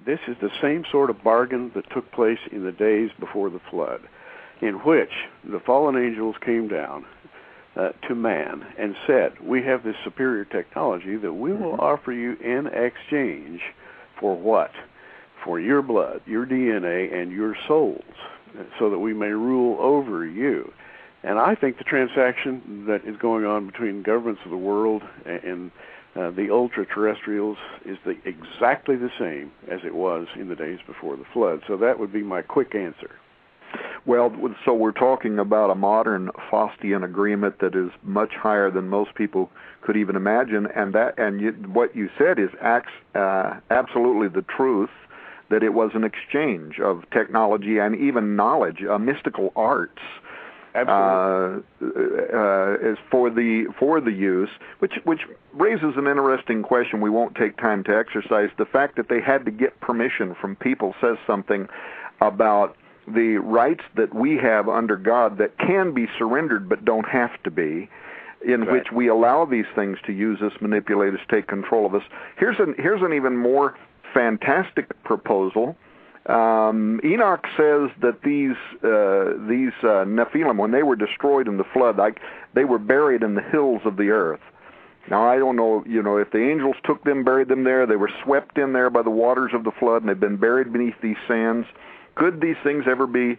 this is the same sort of bargain that took place in the days before the flood, in which the fallen angels came down to man and said, we have this superior technology that we will offer you in exchange for what? For your blood, your DNA, and your souls, so that we may rule over you. And I think the transaction that is going on between governments of the world and the ultra-terrestrials is exactly the same as it was in the days before the flood. So that would be my quick answer. Well, so we're talking about a modern Faustian agreement that is much higher than most people could even imagine, and what you said is absolutely the truth, that it was an exchange of technology and even knowledge, mystical arts. Absolutely. Is for the use, which raises an interesting question we won't take time to exercise. The fact that they had to get permission from people says something about the rights that we have under God that can be surrendered but don't have to be, in right. which we allow these things to use us, manipulate us, take control of us. Here's an even more fantastic proposal. Enoch says that these Nephilim, when they were destroyed in the flood, they were buried in the hills of the earth. Now, I don't know, if the angels took them, buried them there, they were swept in there by the waters of the flood, and they've been buried beneath these sands. Could these things ever be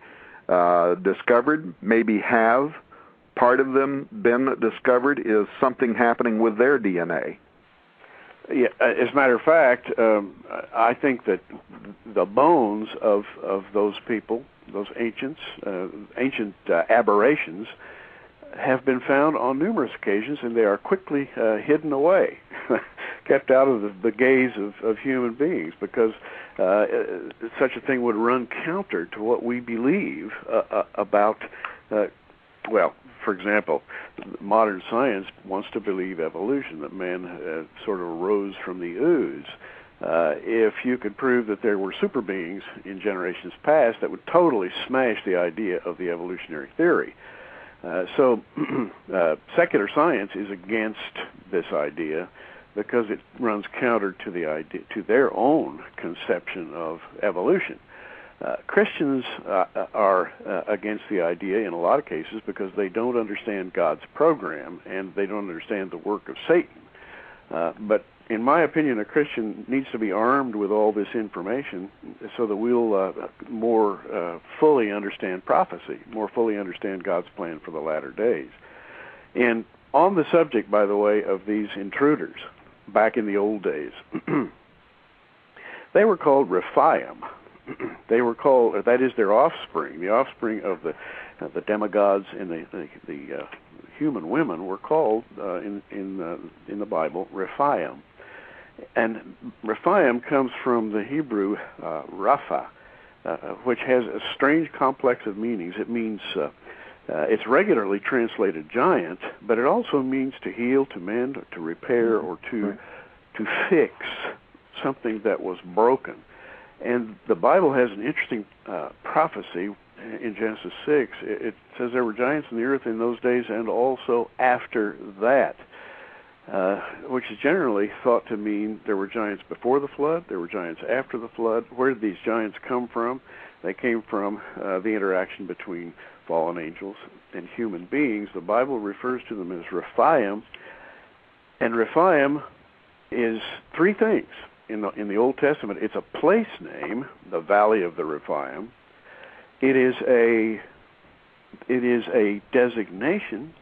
discovered? Maybe have part of them been discovered? Is something happening with their DNA? Yeah, as a matter of fact, I think that the bones of those people, those ancient aberrations, have been found on numerous occasions, and they are quickly hidden away, kept out of the gaze of human beings, because such a thing would run counter to what we believe about, for example, modern science wants to believe evolution, that man sort of arose from the ooze. If you could prove that there were super beings in generations past, that would totally smash the idea of the evolutionary theory. So secular science is against this idea because it runs counter to the idea, to their own conception of evolution. Christians are against the idea in a lot of cases because they don't understand God's program and they don't understand the work of Satan. But in my opinion, a Christian needs to be armed with all this information so that we'll more fully understand prophecy, more fully understand God's plan for the latter days. And on the subject, by the way, of these intruders, back in the old days, they were called Rephaim. They were called, that is their offspring, the offspring of the demigods and the human women were called in the Bible Rephaim. And Rephaim comes from the Hebrew Rapha, which has a strange complex of meanings. It means, it's regularly translated giant, but it also means to heal, to mend, to repair, or to fix something that was broken. And the Bible has an interesting prophecy in Genesis 6. It says there were giants in the earth in those days and also after that, which is generally thought to mean there were giants before the flood, there were giants after the flood. Where did these giants come from? They came from the interaction between fallen angels and human beings. The Bible refers to them as Rephaim, and Rephaim is three things. In the Old Testament, it's a place name, the Valley of the Rephaim. It is a designation,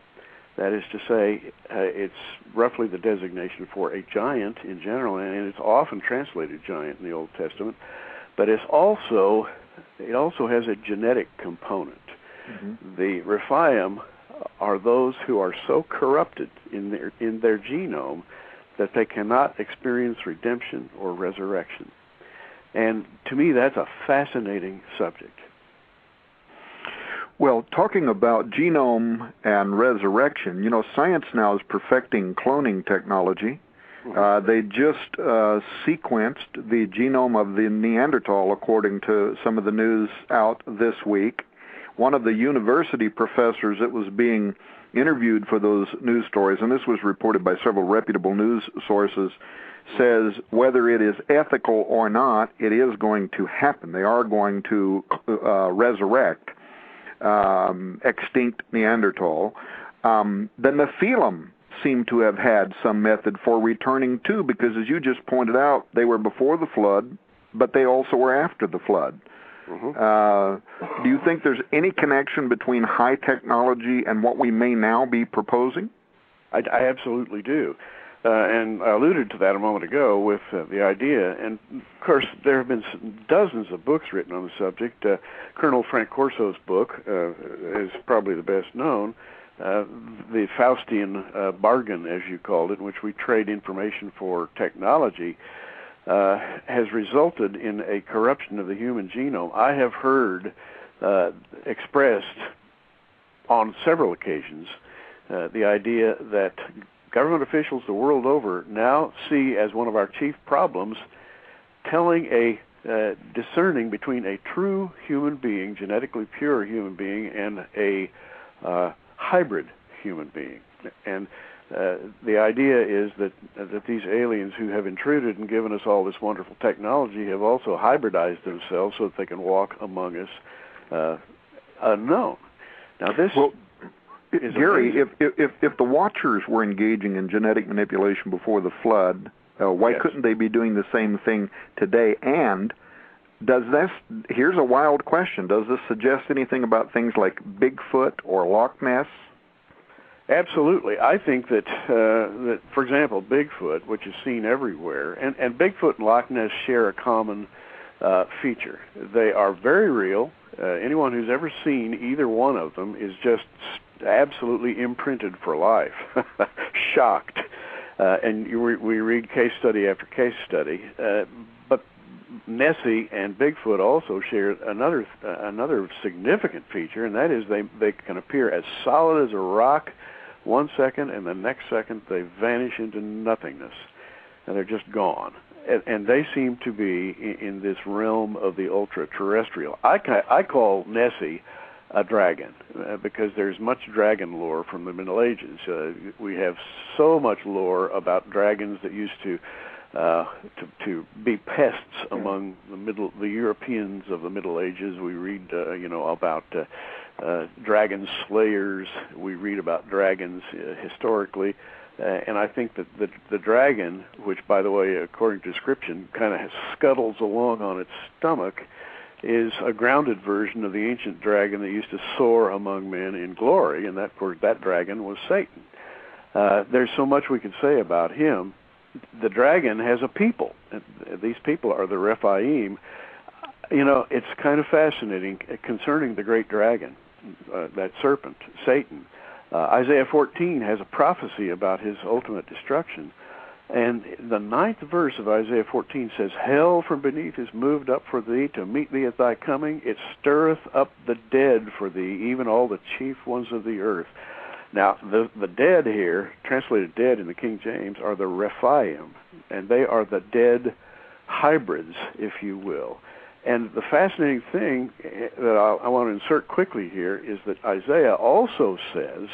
that is to say, it's roughly the designation for a giant in general, and it's often translated giant in the Old Testament. But it also has a genetic component. Mm-hmm. The Rephaim are those who are so corrupted in their genome that they cannot experience redemption or resurrection. And to me, that's a fascinating subject. Well, talking about genome and resurrection, science now is perfecting cloning technology. Mm-hmm. They just sequenced the genome of the Neanderthal, according to some of the news out this week. One of the university professors that was being interviewed for those news stories, and this was reported by several reputable news sources, says whether it is ethical or not, it is going to happen. They are going to resurrect extinct Neanderthal. The Nephilim seem to have had some method for returning too, because as you just pointed out, they were before the flood, but they also were after the flood. Mm-hmm. Do you think there's any connection between high technology and what we may now be proposing? I absolutely do. And I alluded to that a moment ago with the idea. And, of course, there have been dozens of books written on the subject. Colonel Frank Corso's book is probably the best known, the Faustian bargain, as you called it, in which we trade information for technology, has resulted in a corruption of the human genome. I have heard expressed on several occasions the idea that government officials the world over now see as one of our chief problems discerning between a true human being, genetically pure human being, and a hybrid human being. And the idea is that these aliens who have intruded and given us all this wonderful technology have also hybridized themselves so that they can walk among us unknown. Now this... Well, Gary, if the Watchers were engaging in genetic manipulation before the flood, why couldn't they be doing the same thing today? And does this, here's a wild question, does this suggest anything about things like Bigfoot or Loch Ness? Absolutely. I think that, for example, Bigfoot, which is seen everywhere, and Bigfoot and Loch Ness share a common feature. They are very real. Anyone who's ever seen either one of them is just absolutely imprinted for life, shocked. And we read case study after case study. But Nessie and Bigfoot also share another significant feature, and that is they can appear as solid as a rock 1 second, and the next second they vanish into nothingness, and they're just gone. And they seem to be in this realm of the ultra-terrestrial. I call Nessie a dragon because there's much dragon lore from the Middle Ages. We have so much lore about dragons that used to be pests among the Europeans of the Middle Ages. We read about dragon slayers. We read about dragons historically. And I think that the dragon, which, by the way, according to description, kind of scuttles along on its stomach, is a grounded version of the ancient dragon that used to soar among men in glory, and that dragon was Satan. There's so much we could say about him. The dragon has a people. These people are the Rephaim. It's kind of fascinating concerning the great dragon, that serpent, Satan. Isaiah 14 has a prophecy about his ultimate destruction. And the 9th verse of Isaiah 14 says, "Hell from beneath is moved up for thee to meet thee at thy coming. It stirreth up the dead for thee, even all the chief ones of the earth." Now, the dead here, translated dead in the King James, are the Rephaim, and they are the dead hybrids, if you will. And the fascinating thing that I want to insert quickly here is that Isaiah also says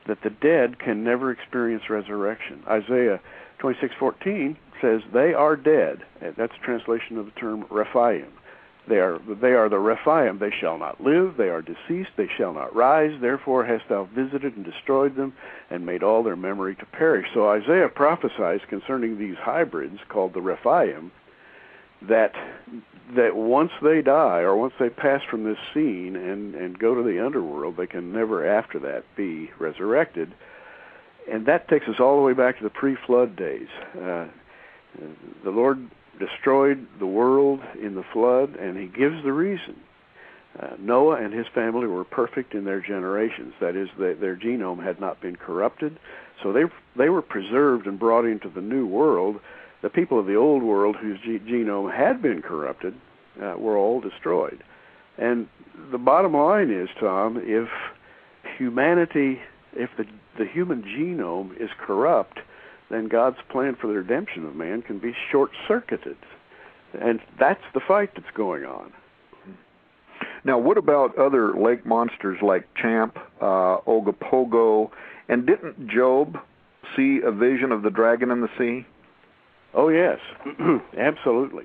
that the dead can never experience resurrection. Isaiah 26:14 says they are dead. That's a translation of the term Rephaim. They are the Rephaim. They shall not live. They are deceased. They shall not rise. Therefore hast thou visited and destroyed them and made all their memory to perish. So Isaiah prophesies concerning these hybrids called the Rephaim that once they die or once they pass from this scene and go to the underworld, they can never after that be resurrected. And that takes us all the way back to the pre-flood days. The Lord destroyed the world in the flood, and he gives the reason. Noah and his family were perfect in their generations. That is, their genome had not been corrupted, so they were preserved and brought into the new world. The people of the old world whose genome had been corrupted were all destroyed. And the bottom line is, Tom, if the human genome is corrupt, then God's plan for the redemption of man can be short-circuited. And that's the fight that's going on. Now, what about other lake monsters like Champ, Ogopogo, and didn't Job see a vision of the dragon in the sea? Oh yes, absolutely.